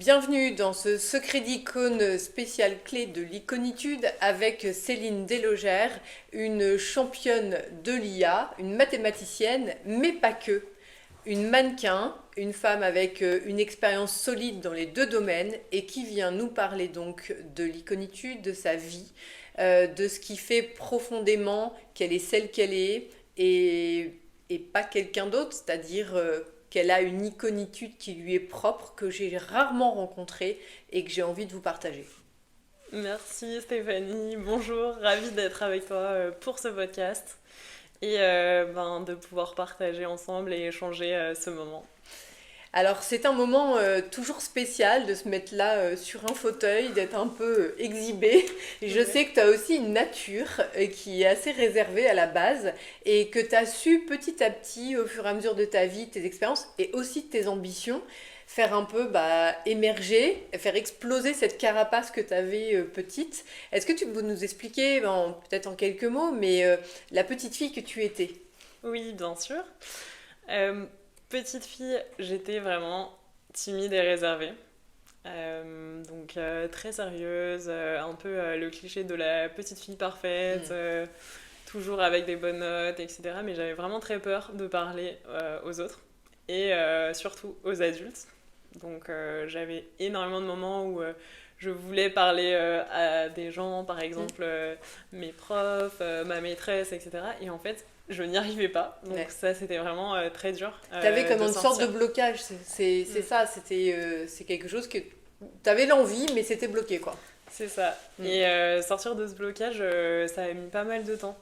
Bienvenue dans ce secret d'icône spécial clé de l'iconitude avec Céline Deslogères, une championne de l'IA, une mathématicienne, mais pas que, une mannequin, une femme avec une expérience solide dans les deux domaines et qui vient nous parler donc de l'iconitude, de sa vie, de ce qui fait profondément qu'elle est celle qu'elle est et pas quelqu'un d'autre, c'est-à-dire qu'elle a une iconitude qui lui est propre, que j'ai rarement rencontrée et que j'ai envie de vous partager. Merci Stéphanie, bonjour, ravie d'être avec toi pour ce podcast et de pouvoir partager ensemble et échanger ce moment. Alors c'est un moment toujours spécial de se mettre là sur un fauteuil, d'être un peu exhibé. Je Ouais. sais que tu as aussi une nature qui est assez réservée à la base et que tu as su petit à petit, au fur et à mesure de ta vie, tes expériences et aussi de tes ambitions, faire un peu émerger, faire exploser cette carapace que tu avais petite. Est-ce que tu peux nous expliquer, peut-être en quelques mots, mais la petite fille que tu étais? Oui, bien sûr. Euh, Petite fille, j'étais vraiment timide et réservée. Très sérieuse, un peu le cliché de la petite fille parfaite, Hmm. toujours avec des bonnes notes, etc. Mais j'avais vraiment très peur de parler aux autres et surtout aux adultes. J'avais énormément de moments où je voulais parler à des gens, par Hmm. exemple mes profs, ma maîtresse, etc. Et en fait, je n'y arrivais pas. Donc Ouais. ça, c'était vraiment très dur T'avais comme de une sorte de sortir. blocage, c'est Mm. ça, c'est quelque chose que t'avais l'envie, mais c'était bloqué quoi. C'est ça. Mm. Et sortir de ce blocage, ça a mis pas mal de temps.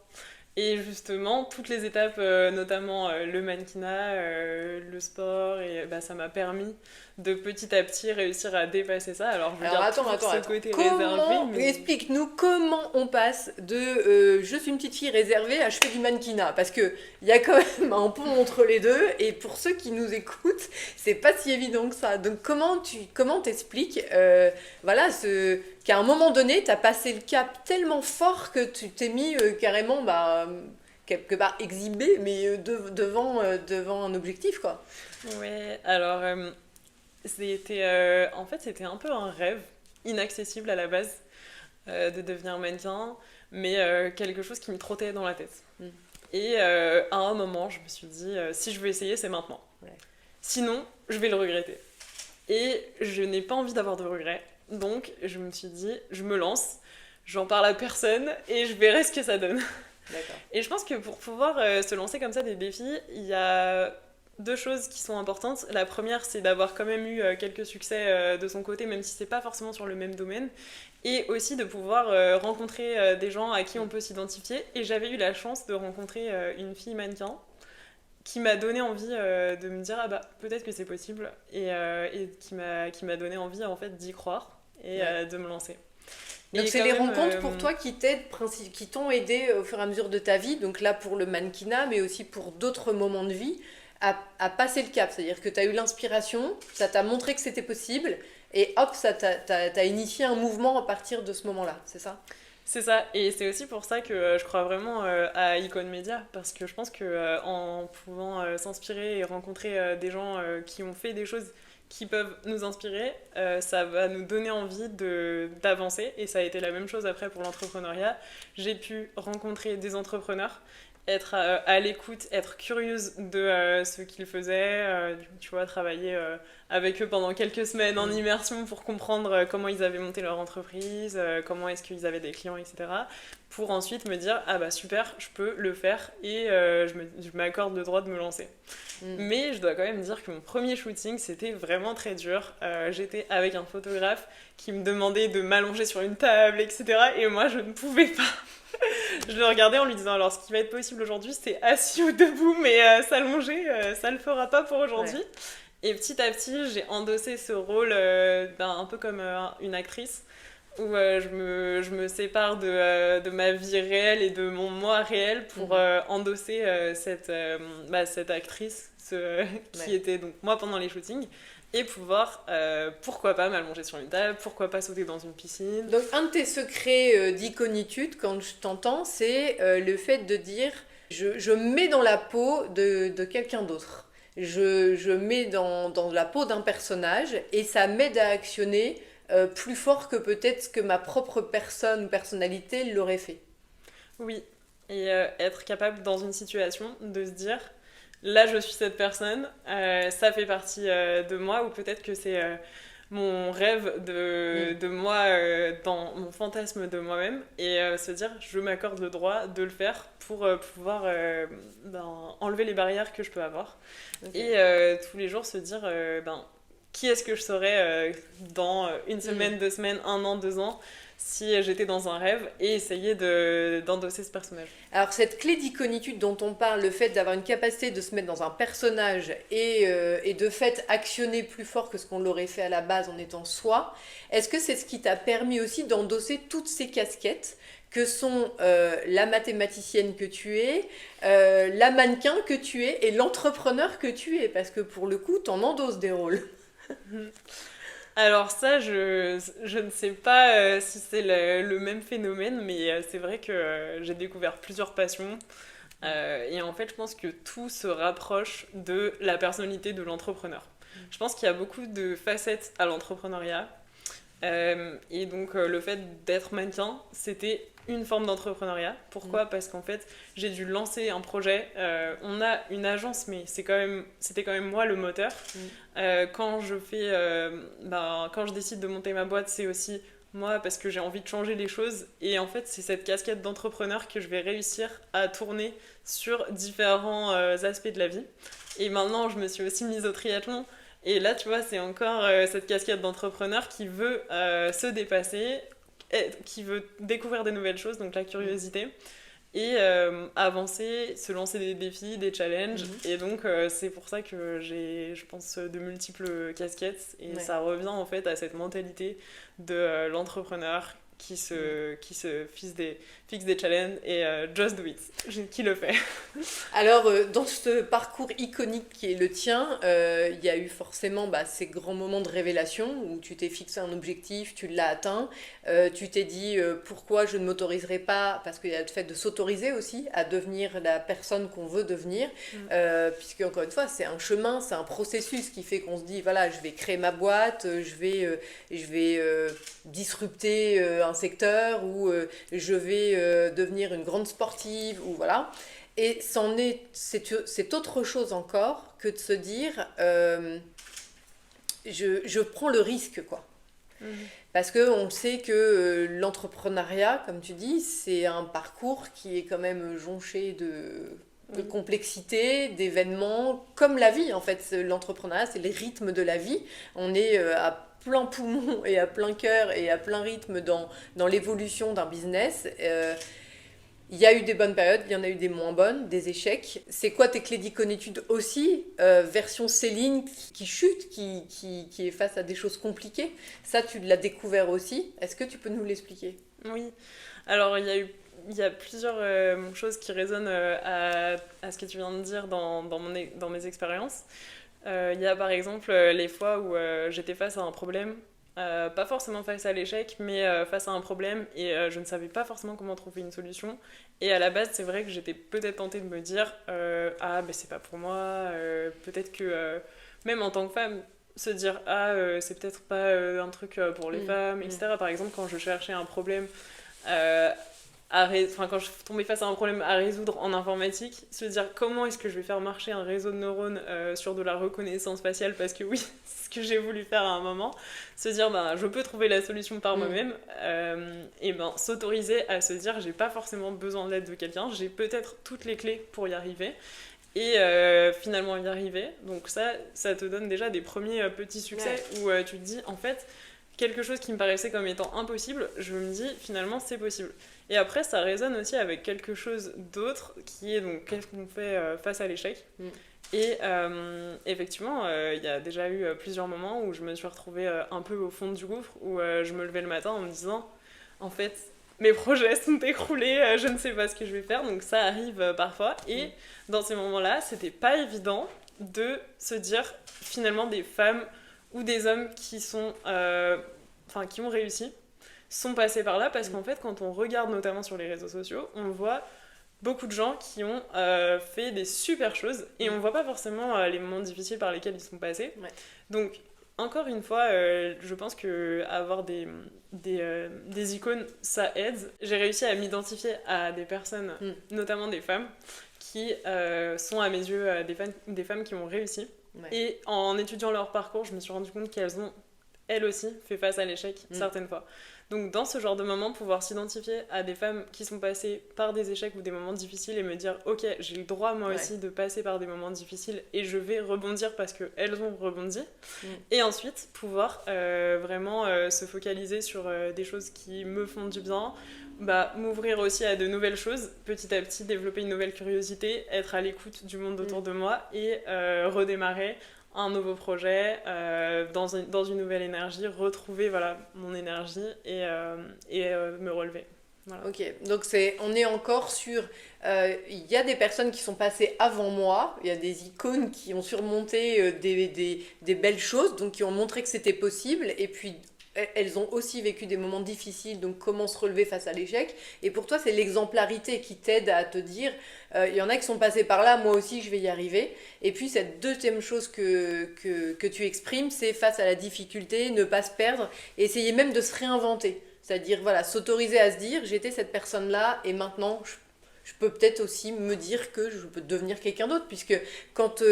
Et justement, toutes les étapes, notamment le mannequinat, le sport, et ça m'a permis de petit à petit réussir à dépasser ça. Alors je Alors garde attends, toujours attends, ce attends. côté réservé, Comment, mais explique-nous comment on passe de je suis une petite fille réservée à je fais du mannequinat. Parce que il y a quand même un pont entre les deux, et pour ceux qui nous écoutent, c'est pas si évident que ça. Donc comment t'expliques voilà, qu'à un moment donné, t'as passé le cap tellement fort que tu t'es mis carrément quelque part exhibé, mais devant un objectif quoi. ouais. Alors en fait, c'était un peu un rêve inaccessible à la base de devenir mannequin, mais quelque chose qui me trottait dans la tête. Mm. Et à un moment, je me suis dit, si je veux essayer, c'est maintenant. Ouais. Sinon, je vais le regretter. Et je n'ai pas envie d'avoir de regrets. Donc, je me suis dit, je me lance, j'en parle à personne et je verrai ce que ça donne. D'accord. Et je pense que pour pouvoir se lancer comme ça des défis, il y a deux choses qui sont importantes. La première, c'est d'avoir quand même eu quelques succès de son côté, même si c'est pas forcément sur le même domaine. Et aussi de pouvoir rencontrer des gens à qui on peut s'identifier. Et j'avais eu la chance de rencontrer une fille mannequin qui m'a donné envie de me dire ah bah peut-être que c'est possible et qui m'a donné envie en fait d'y croire et Ouais. de me lancer. Donc Et c'est quand les même rencontres pour toi qui t'aident, qui t'ont aidé au fur et à mesure de ta vie, donc là pour le mannequinat, mais aussi pour d'autres moments de vie, à passer le cap. C'est-à-dire que tu as eu l'inspiration, ça t'a montré que c'était possible, et hop, t'as initié un mouvement à partir de ce moment-là, c'est ça? c'est ça, et c'est aussi pour ça que je crois vraiment à Icon Media, parce que je pense que en pouvant s'inspirer et rencontrer des gens qui ont fait des choses qui peuvent nous inspirer, ça va nous donner envie d'avancer, et ça a été la même chose après pour l'entrepreneuriat. J'ai pu rencontrer des entrepreneurs, être à l'écoute, être curieuse de ce qu'ils faisaient, tu vois, travailler avec eux pendant quelques semaines en Mm. immersion pour comprendre comment ils avaient monté leur entreprise, comment est-ce qu'ils avaient des clients, etc. Pour ensuite me dire, ah bah super, je peux le faire et je m'accorde le droit de me lancer. Mm. Mais je dois quand même dire que mon premier shooting, c'était vraiment très dur. J'étais avec un photographe qui me demandait de m'allonger sur une table, etc. Et moi, je ne pouvais pas. Je le regardais en lui disant, alors ce qui va être possible aujourd'hui, c'est assis ou debout, mais s'allonger, ça le fera pas pour Ouais. aujourd'hui. Et petit à petit, j'ai endossé ce rôle un peu comme une actrice, où je me sépare de ma vie réelle et de mon moi réel pour Mhm. endosser cette actrice qui Ouais. était donc moi pendant les shootings et pouvoir, pourquoi pas, m'allonger sur une table, pourquoi pas sauter dans une piscine. Donc un de tes secrets d'iconitude, quand je t'entends, c'est le fait de dire je me mets dans la peau de quelqu'un d'autre. je mets dans la peau d'un personnage et ça m'aide à actionner plus fort que peut-être ce que ma propre personne ou personnalité l'aurait fait. Oui, et être capable dans une situation de se dire, là je suis cette personne, ça fait partie de moi, ou peut-être que c'est mon rêve Mm. de moi, dans mon fantasme de moi-même, et se dire, je m'accorde le droit de le faire pour pouvoir enlever les barrières que je peux avoir. Ok. Et tous les jours se dire, qui est-ce que je serais dans une Mm. semaine, 2 semaines, un an, 2 ans, si j'étais dans un rêve, et essayer d'endosser ce personnage. Alors cette clé d'iconitude dont on parle, le fait d'avoir une capacité de se mettre dans un personnage et de fait actionner plus fort que ce qu'on l'aurait fait à la base en étant soi, est-ce que c'est ce qui t'a permis aussi d'endosser toutes ces casquettes que sont la mathématicienne que tu es, la mannequin que tu es et l'entrepreneur que tu es? Parce que pour le coup, t'en endosses des rôles. Alors ça, je ne sais pas si c'est le même phénomène, mais c'est vrai que j'ai découvert plusieurs passions. Et en fait, je pense que tout se rapproche de la personnalité de l'entrepreneur. Je pense qu'il y a beaucoup de facettes à l'entrepreneuriat. Et donc le fait d'être mannequin, c'était une forme d'entrepreneuriat. Pourquoi? Parce qu'en fait, j'ai dû lancer un projet. On a une agence, mais c'était quand même moi le moteur. Quand je décide de monter ma boîte, c'est aussi moi parce que j'ai envie de changer les choses. Et en fait, c'est cette casquette d'entrepreneur que je vais réussir à tourner sur différents aspects de la vie. Et maintenant, je me suis aussi mise au triathlon. Et là, tu vois, c'est encore cette casquette d'entrepreneur qui veut se dépasser, qui veut découvrir des nouvelles choses, donc la curiosité, et avancer, se lancer des défis, des challenges. Mhm. Et donc, c'est pour ça que j'ai, je pense, de multiples casquettes. Et Ouais. ça revient en fait à cette mentalité de l'entrepreneur qui se fixe des challenges et just do it. Qui le fait? Alors, dans ce parcours iconique qui est le tien, il y a eu forcément ces grands moments de révélation où tu t'es fixé un objectif, tu l'as atteint, tu t'es dit pourquoi je ne m'autoriserai pas, parce qu'il y a le fait de s'autoriser aussi à devenir la personne qu'on veut devenir, Mm. puisque encore une fois, c'est un chemin, c'est un processus qui fait qu'on se dit voilà, je vais créer ma boîte, je vais disrupter un secteur ou je vais devenir une grande sportive ou voilà. Et c'est autre chose encore que de se dire je prends le risque, quoi. Mhm. Parce qu'on sait que l'entrepreneuriat, comme tu dis, c'est un parcours qui est quand même jonché de Oui. complexité, d'événements, comme la vie en fait. L'entrepreneuriat, c'est les rythmes de la vie. On est à plein poumon et à plein cœur et à plein rythme dans l'évolution d'un business. Il y a eu des bonnes périodes, il y en a eu des moins bonnes, des échecs. C'est quoi tes clés d'iconitude aussi? Version Céline qui chute, qui est face à des choses compliquées. Ça, tu l'as découvert aussi. Est-ce que tu peux nous l'expliquer? Oui, alors il y a plusieurs choses qui résonnent à ce que tu viens de dire dans mes expériences. Il y a par exemple les fois où j'étais face à un problème, pas forcément face à l'échec, mais face à un problème et je ne savais pas forcément comment trouver une solution. Et à la base, c'est vrai que j'étais peut-être tentée de me dire ah, ben c'est pas pour moi, peut-être que même en tant que femme, se dire ah, c'est peut-être pas un truc pour les Mm, femmes, mm, etc. Par exemple, quand je cherchais un problème euh, quand je tombais face à un problème à résoudre en informatique, se dire comment est-ce que je vais faire marcher un réseau de neurones sur de la reconnaissance faciale, parce que oui, c'est ce que j'ai voulu faire à un moment, se dire ben, je peux trouver la solution par mm. moi-même, et ben, s'autoriser à se dire j'ai pas forcément besoin de l'aide de quelqu'un, j'ai peut-être toutes les clés pour y arriver. Et finalement y arriver. Donc ça te donne déjà des premiers petits succès Ouais. où tu te dis en fait quelque chose qui me paraissait comme étant impossible, je me dis finalement c'est possible. Et après, ça résonne aussi avec quelque chose d'autre qui est donc qu'est-ce qu'on fait face à l'échec. Mm. Et effectivement, il y a déjà eu plusieurs moments où je me suis retrouvée un peu au fond du gouffre, où je me levais le matin en me disant en fait, mes projets sont écroulés, je ne sais pas ce que je vais faire, donc ça arrive parfois. Et dans ces moments-là, c'était pas évident de se dire finalement des femmes ou des hommes qui sont, qui ont réussi sont passés par là parce qu'en fait quand on regarde notamment sur les réseaux sociaux on voit beaucoup de gens qui ont fait des super choses et on voit pas forcément les moments difficiles par lesquels ils sont passés. Ouais. Donc, encore une fois, je pense que avoir des icônes, ça aide. J'ai réussi à m'identifier à des personnes, notamment des femmes, qui sont à mes yeux des femmes qui ont réussi. Ouais. Et en étudiant leur parcours, je me suis rendu compte qu'elles ont, elles aussi, fait face à l'échec certaines fois. Donc dans ce genre de moment, pouvoir s'identifier à des femmes qui sont passées par des échecs ou des moments difficiles et me dire ok, j'ai le droit moi aussi de passer par des moments difficiles et je vais rebondir parce qu'elles ont rebondi. Et ensuite pouvoir vraiment se focaliser sur des choses qui me font du bien, m'ouvrir aussi à de nouvelles choses, petit à petit développer une nouvelle curiosité, être à l'écoute du monde autour de moi et redémarrer un nouveau projet dans une nouvelle énergie, retrouver voilà, mon énergie et me relever. Voilà. Ok, donc on est encore sur... Il y a des personnes qui sont passées avant moi, il y a des icônes qui ont surmonté des belles choses, donc qui ont montré que c'était possible, et puis elles ont aussi vécu des moments difficiles, donc comment se relever face à l'échec. Et pour toi, c'est l'exemplarité qui t'aide à te dire, il y en a qui sont passés par là, moi aussi je vais y arriver. Et puis cette deuxième chose que tu exprimes, c'est face à la difficulté, ne pas se perdre, et essayer même de se réinventer. C'est-à-dire, voilà, s'autoriser à se dire, j'étais cette personne-là, et maintenant, je peux peut-être aussi me dire que je peux devenir quelqu'un d'autre, puisque quand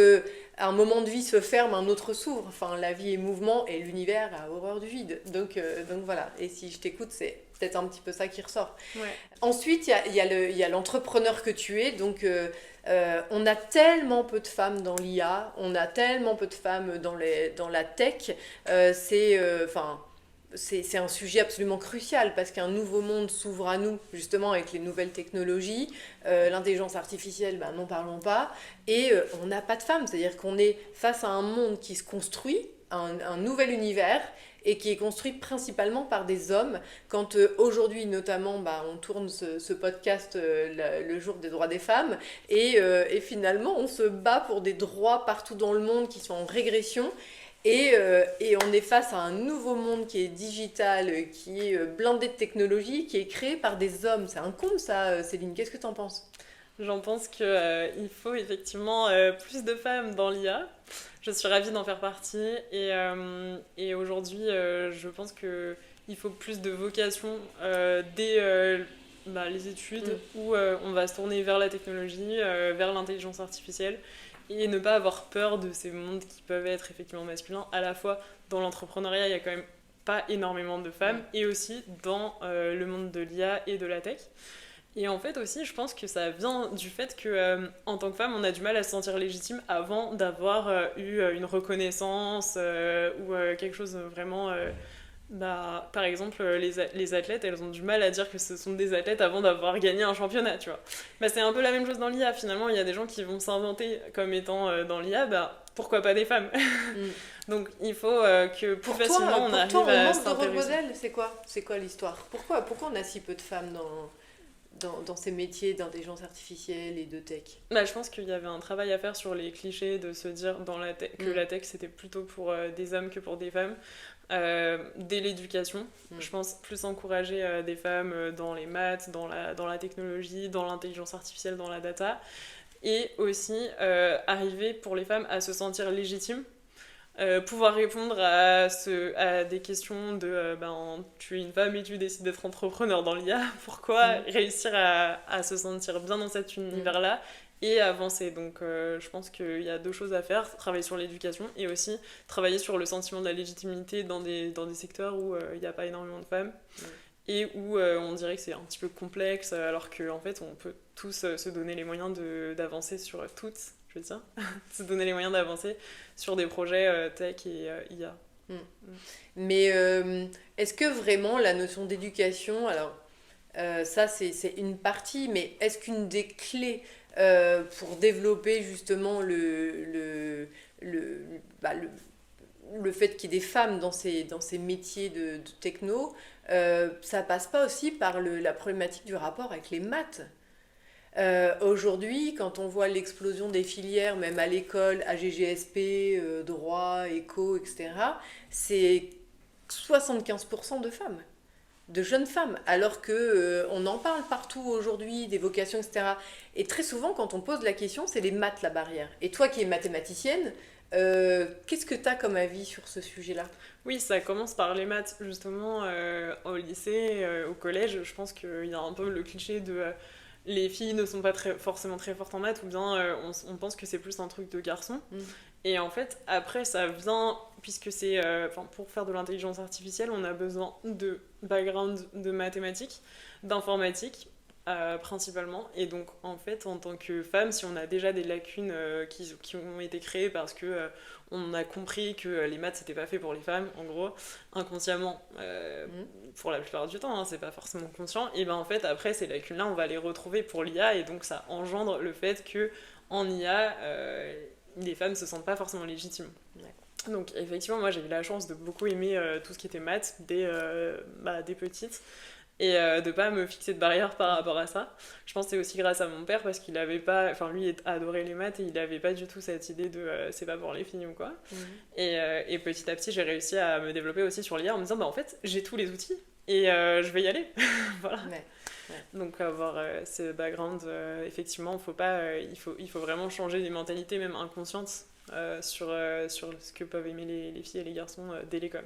un moment de vie se ferme, un autre s'ouvre. Enfin, la vie est mouvement, et l'univers a horreur du vide. Donc voilà, et si je t'écoute, c'est peut-être un petit peu ça qui ressort. Ouais. Ensuite, il y a l'entrepreneur que tu es, donc... on a tellement peu de femmes dans l'IA, on a tellement peu de femmes dans la tech, c'est un sujet absolument crucial parce qu'un nouveau monde s'ouvre à nous, justement avec les nouvelles technologies, l'intelligence artificielle, n'en parlons pas, et on n'a pas de femmes, c'est-à-dire qu'on est face à un monde qui se construit, un nouvel univers, et qui est construit principalement par des hommes. Quand aujourd'hui, notamment, on tourne ce podcast le jour des droits des femmes, et finalement, on se bat pour des droits partout dans le monde qui sont en régression. Et on est face à un nouveau monde qui est digital, qui est blindé de technologie, qui est créé par des hommes. C'est un conte, ça, Céline. Qu'est-ce que tu en penses ? J'en pense qu'il faut effectivement plus de femmes dans l'IA. Je suis ravie d'en faire partie et aujourd'hui, je pense qu'il faut plus de vocation dès les études où on va se tourner vers la technologie, vers l'intelligence artificielle et ne pas avoir peur de ces mondes qui peuvent être effectivement masculins. À la fois dans l'entrepreneuriat, il y a quand même pas énormément de femmes et aussi dans le monde de l'IA et de la tech. Et en fait aussi, je pense que ça vient du fait que en tant que femme, on a du mal à se sentir légitime avant d'avoir eu une reconnaissance ou quelque chose vraiment... par exemple, les athlètes, elles ont du mal à dire que ce sont des athlètes avant d'avoir gagné un championnat, tu vois. C'est un peu la même chose dans l'IA, finalement. Il y a des gens qui vont s'inventer comme étant dans l'IA, pourquoi pas des femmes. Donc il faut que plus facilement on arrive à s'intéresser. Pour toi, le manque de rôle modèle, c'est quoi l'histoire ? Pourquoi on a si peu de femmes dans ces métiers d'intelligence artificielle et de tech ? Je pense qu'il y avait un travail à faire sur les clichés de se dire que la tech c'était plutôt pour des hommes que pour des femmes. Dès l'éducation, je pense plus encourager des femmes dans les maths, dans la technologie, dans l'intelligence artificielle, dans la data, et aussi arriver pour les femmes à se sentir légitimes. Pouvoir répondre à des questions de tu es une femme et tu décides d'être entrepreneur dans l'IA, pourquoi réussir à se sentir bien dans cet univers-là et avancer. Donc je pense qu'il y a deux choses à faire, travailler sur l'éducation et aussi travailler sur le sentiment de la légitimité dans des secteurs où il n'y a pas énormément de femmes et où on dirait que c'est un petit peu complexe alors qu'en fait on peut tous se donner les moyens d'avancer sur toutes, je veux dire, se donner les moyens d'avancer sur des projets tech et IA. Mais est-ce que vraiment la notion d'éducation, alors ça c'est une partie, mais est-ce qu'une des clés pour développer justement le fait qu'il y ait des femmes dans ces métiers de techno, ça passe pas aussi par la problématique du rapport avec les maths ? Aujourd'hui, quand on voit l'explosion des filières, même à l'école, AGGSP, droit, éco, etc., c'est 75% de femmes. de jeunes femmes, alors que on en parle partout aujourd'hui, des vocations, etc. Et très souvent, quand on pose la question, c'est les maths la barrière. Et toi qui es mathématicienne, qu'est-ce que tu as comme avis sur ce sujet-là? Oui, ça commence par les maths, justement, au lycée, au collège. Je pense qu'il y a un peu le cliché de les filles ne sont pas forcément très fortes en maths, ou bien on pense que c'est plus un truc de garçon. Mm. Et en fait, après, ça vient, puisque c'est. Enfin, pour faire de l'intelligence artificielle, on a besoin de background de mathématiques, d'informatique, principalement. Et donc, en fait, en tant que femme, si on a déjà des lacunes qui ont été créées parce que on a compris que les maths, c'était pas fait pour les femmes, en gros, inconsciemment, Mm. pour la plupart du temps, hein, c'est pas forcément conscient, et ben en fait, après, ces lacunes-là, on va les retrouver pour l'IA, et donc ça engendre le fait que en IA, les femmes se sentent pas forcément légitimes. Ouais. Donc effectivement, moi j'ai eu la chance de beaucoup aimer tout ce qui était maths dès petite et de pas me fixer de barrière par rapport à ça. Je pense que c'est aussi grâce à mon père parce qu'il avait pas, enfin lui adorait les maths et il avait pas du tout cette idée de c'est pas pour les filles ou quoi. Mhm. Et petit à petit j'ai réussi à me développer aussi sur l'IA en me disant bah en fait j'ai tous les outils et je vais y aller. Voilà. Ouais. Ouais. Donc avoir ce background, effectivement, faut pas, il faut vraiment changer des mentalités même inconscientes sur ce que peuvent aimer les filles et les garçons dès l'école.